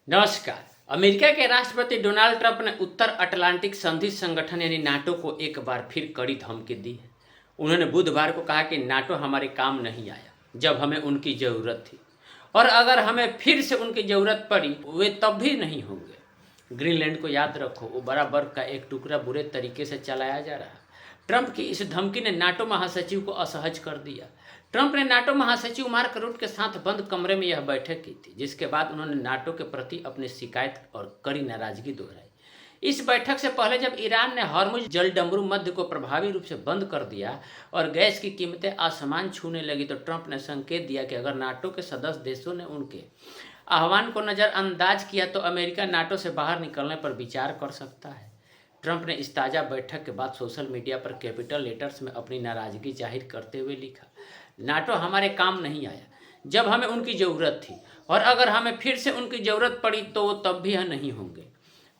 नमस्कार। अमेरिका के राष्ट्रपति डोनाल्ड ट्रंप ने उत्तर अटलांटिक संधि संगठन यानी नाटो को एक बार फिर कड़ी धमकी दी है। उन्होंने बुधवार को कहा कि नाटो हमारे काम नहीं आया जब हमें उनकी ज़रूरत थी, और अगर हमें फिर से उनकी ज़रूरत पड़ी वे तब भी नहीं होंगे। ग्रीनलैंड को याद रखो, वो बड़ा बर्फ का एक टुकड़ा बुरे तरीके से चलाया जा रहा है। ट्रंप की इस धमकी ने नाटो महासचिव को असहज कर दिया। ट्रंप ने नाटो महासचिव मार्क रूट के साथ बंद कमरे में यह बैठक की थी, जिसके बाद उन्होंने नाटो के प्रति अपनी शिकायत और कड़ी नाराजगी दोहराई। इस बैठक से पहले जब ईरान ने हॉर्मुज जलडमरू मध्य को प्रभावी रूप से बंद कर दिया और गैस की कीमतें आसमान छूने लगी, तो ट्रंप ने संकेत दिया कि अगर नाटो के सदस्य देशों ने उनके आह्वान को नज़रअंदाज किया तो अमेरिका नाटो से बाहर निकलने पर विचार कर सकता है। ट्रंप ने इस ताज़ा बैठक के बाद सोशल मीडिया पर कैपिटल लेटर्स में अपनी नाराज़गी जाहिर करते हुए लिखा, नाटो हमारे काम नहीं आया जब हमें उनकी ज़रूरत थी, और अगर हमें फिर से उनकी ज़रूरत पड़ी तो वो तब भी नहीं होंगे।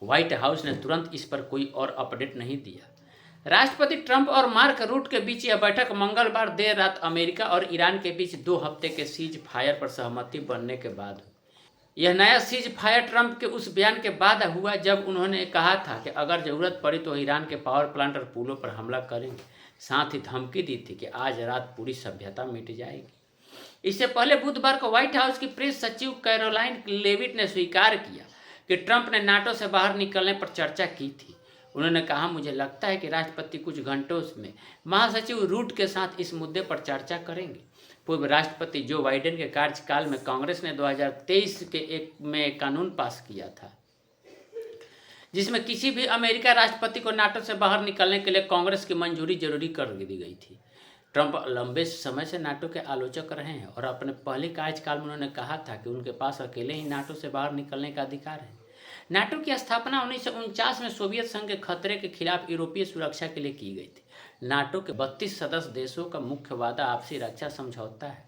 व्हाइट हाउस ने तुरंत इस पर कोई और अपडेट नहीं दिया। राष्ट्रपति ट्रंप और मार्क रूट के बीच यह बैठक मंगलवार देर रात अमेरिका और ईरान के बीच 2 हफ्ते के सीज फायर पर सहमति बनने के बाद हुई। यह नया सीज फायर ट्रंप के उस बयान के बाद हुआ जब उन्होंने कहा था कि अगर ज़रूरत पड़ी तो ईरान के पावर प्लांट और पुलों पर हमला करेंगे। साथ ही धमकी दी थी कि आज रात पूरी सभ्यता मिट जाएगी। इससे पहले बुधवार को व्हाइट हाउस की प्रेस सचिव कैरोलाइन लेविट ने स्वीकार किया कि ट्रंप ने नाटो से बाहर निकलने पर चर्चा की थी। उन्होंने कहा, मुझे लगता है कि राष्ट्रपति कुछ घंटों में महासचिव रूट के साथ इस मुद्दे पर चर्चा करेंगे। पूर्व राष्ट्रपति जो बाइडेन के कार्यकाल में कांग्रेस ने 2023 में एक कानून पास किया था, जिसमें किसी भी अमेरिका राष्ट्रपति को नाटो से बाहर निकलने के लिए कांग्रेस की मंजूरी जरूरी कर दी गई थी। ट्रंप लंबे समय से नाटो के आलोचक रहे हैं और अपने पहले कार्यकाल में उन्होंने कहा था कि उनके पास अकेले ही नाटो से बाहर निकलने का अधिकार है। नाटो की स्थापना 1949 में सोवियत संघ के खतरे के खिलाफ यूरोपीय सुरक्षा के लिए की गई थी। नाटो के 32 सदस्य देशों का मुख्य वादा आपसी रक्षा समझौता है,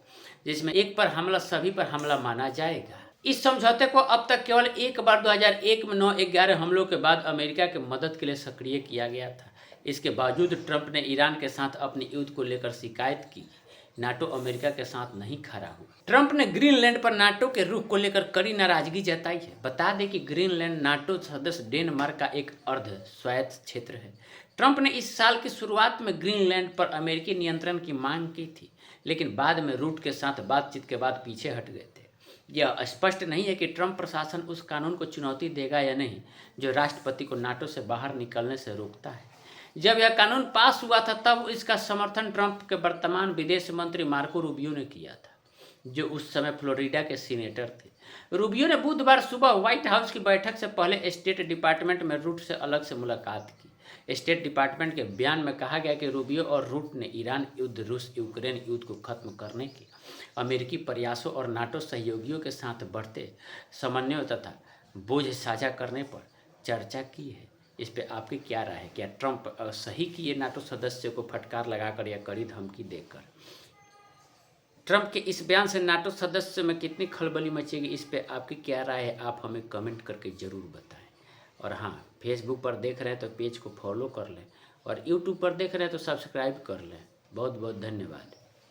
जिसमें एक पर हमला सभी पर हमला माना जाएगा। इस समझौते को अब तक केवल एक बार 2001 में 9/11 हमलों के बाद अमेरिका की मदद के लिए सक्रिय किया गया था। इसके बावजूद ट्रंप ने ईरान के साथ अपनी युद्ध को लेकर शिकायत की। नाटो अमेरिका के साथ नहीं खड़ा हुआ। ट्रंप ने ग्रीनलैंड पर नाटो के रुख को लेकर कड़ी नाराजगी जताई है। बता दें कि ग्रीनलैंड नाटो सदस्य डेनमार्क का एक अर्ध स्वायत्त क्षेत्र है। ट्रंप ने इस साल की शुरुआत में ग्रीनलैंड पर अमेरिकी नियंत्रण की मांग की थी, लेकिन बाद में रूट के साथ बातचीत के बाद पीछे हट गए थे। यह स्पष्ट नहीं है कि ट्रंप प्रशासन उस कानून को चुनौती देगा या नहीं जो राष्ट्रपति को नाटो से बाहर निकलने से रोकता है। जब यह कानून पास हुआ था तब इसका समर्थन ट्रंप के वर्तमान विदेश मंत्री मार्को रूबियो ने किया था, जो उस समय फ्लोरिडा के सीनेटर थे। रूबियो ने बुधवार सुबह व्हाइट हाउस की बैठक से पहले स्टेट डिपार्टमेंट में रूट से अलग से मुलाकात की। स्टेट डिपार्टमेंट के बयान में कहा गया कि रूबियो और रूट ने ईरान युद्ध, रूस यूक्रेन युद्ध को खत्म करने के अमेरिकी प्रयासों और नाटो सहयोगियों के साथ बढ़ते समन्वय तथा बोझ साझा करने पर चर्चा की है। इस पे आपकी क्या राय है? क्या ट्रंप सही किए नाटो सदस्यों को फटकार लगाकर या कड़ी धमकी देकर? ट्रंप के इस बयान से नाटो सदस्य में कितनी खलबली मचेगी, इस पे आपकी क्या राय है? आप हमें कमेंट करके ज़रूर बताएं। और हाँ, फेसबुक पर देख रहे हैं तो पेज को फॉलो कर लें, और यूट्यूब पर देख रहे हैं तो सब्सक्राइब कर लें। बहुत बहुत धन्यवाद।